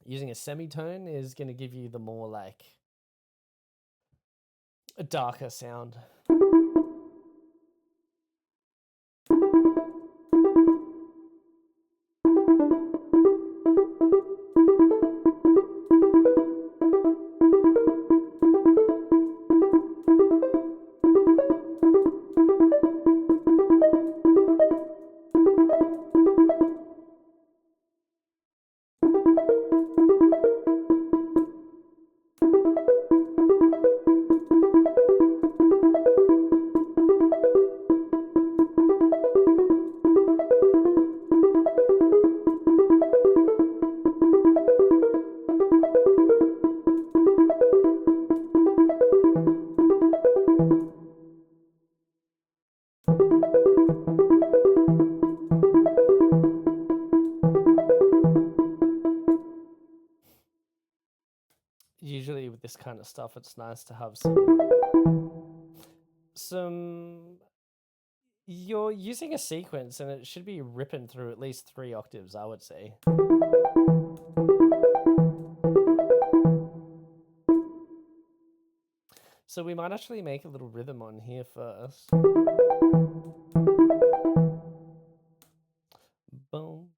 using a semitone is going to give you the more, like, a darker sound. this kind of stuff, it's nice to have some. You're using a sequence, and it should be ripping through at least 3 octaves, I would say. So we might actually make a little rhythm on here first. Boom.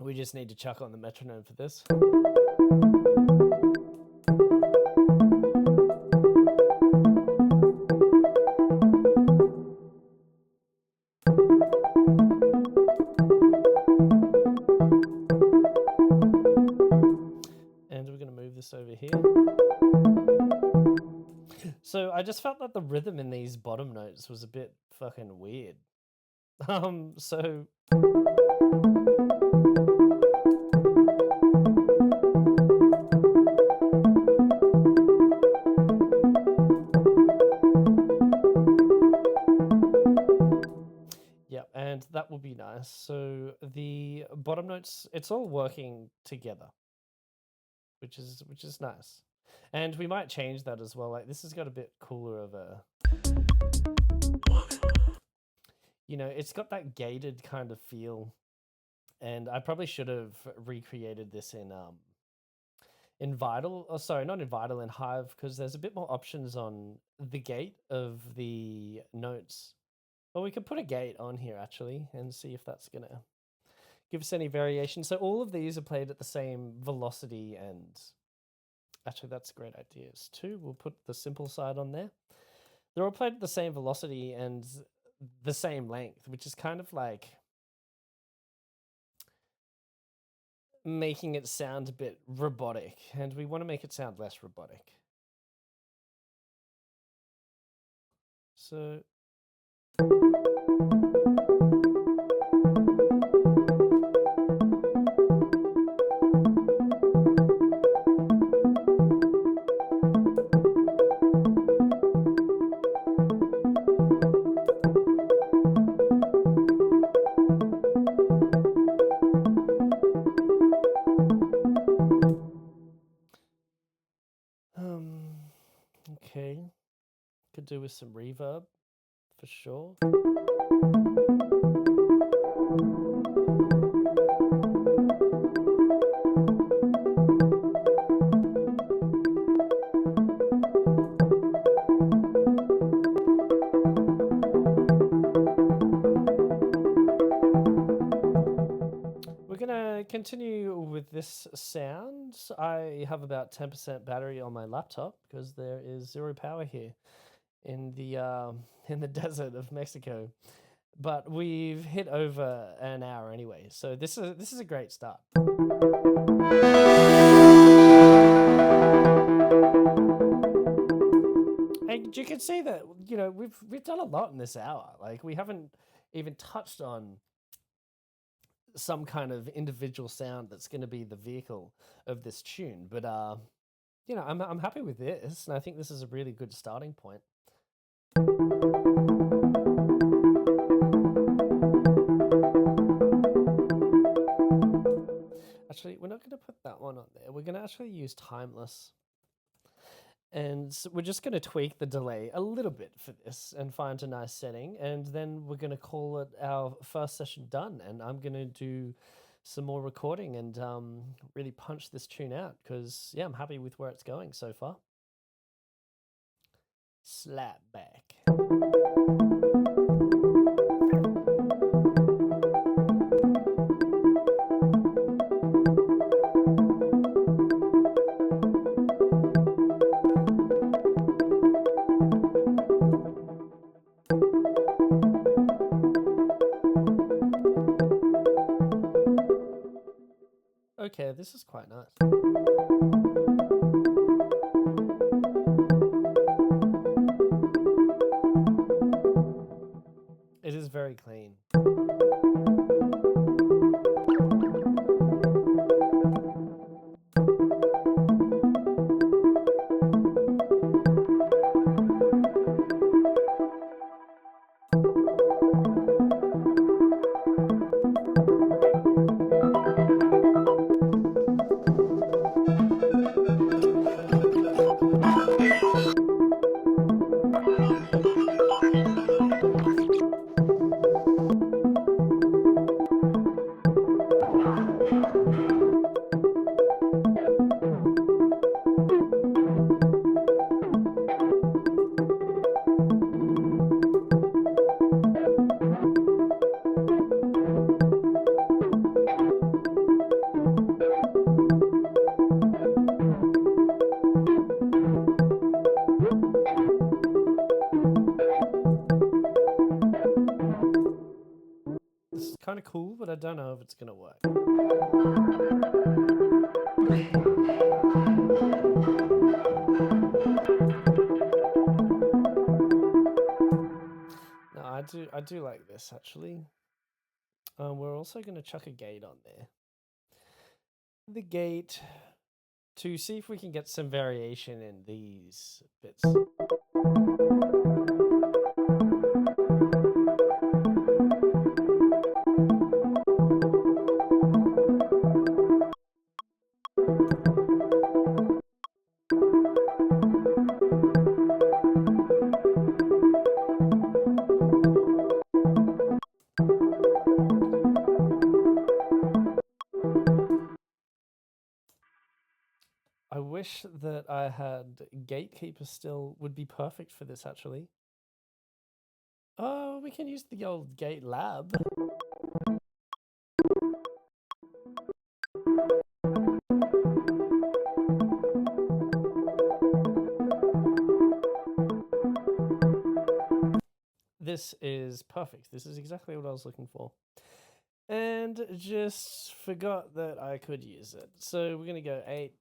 We just need to chuck on the metronome for this. And we're going to move this over here. So I just felt that the rhythm in these bottom notes was a bit fucking weird. So yeah, and that will be nice. So the bottom notes, it's all working together, which is nice. And we might change that as well. Like this has got a bit cooler of a, you know, it's got that gated kind of feel. And I probably should have recreated this in Vital. Oh, sorry, not in Vital, in Hive, because there's a bit more options on the gate of the notes. Well, we could put a gate on here actually and see if that's gonna give us any variation. So all of these are played at the same velocity, and actually that's a great idea too. We'll put the simple side on there. They're all played at the same velocity and the same length, which is kind of like making it sound a bit robotic, and we want to make it sound less robotic. So okay, could do with some reverb for sure. We're gonna continue with this sound. I have about 10% battery on my laptop because there is 0 power here in the desert of Mexico. But we've hit over an hour anyway, so this is a great start. And you can see that, you know, we've done a lot in this hour. Like we haven't even touched on some kind of individual sound that's going to be the vehicle of this tune, but you know, I'm happy with this, and I think this is a really good starting point. Actually, we're not going to put that one on there. We're going to actually use Timeless. And so we're just going to tweak the delay a little bit for this and find a nice setting. And then we're going to call it our first session done. And I'm going to do some more recording and really punch this tune out because, yeah, I'm happy with where it's going so far. Slapback. Okay, this is quite nice. It is very clean. This is kind of cool, but I don't know if it's going to work. No, I do like this actually. We're also going to chuck a gate on there. The gate to see if we can get some variation in these bits. I wish that I had Gatekeeper still, would be perfect for this actually. Oh, we can use the old Gate Lab. This is perfect. This is exactly what I was looking for. And just forgot that I could use it. So we're going to go 8.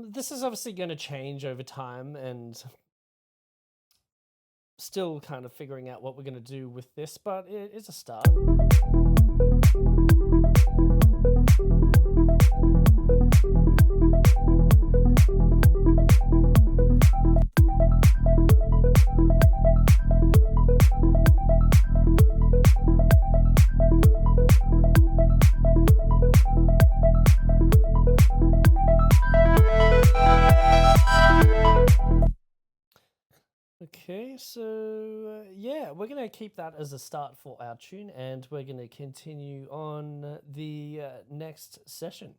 This is obviously going to change over time and still kind of figuring out what we're going to do with this, but it is a start. Okay, so yeah, we're going to keep that as a start for our tune, and we're going to continue on the next session.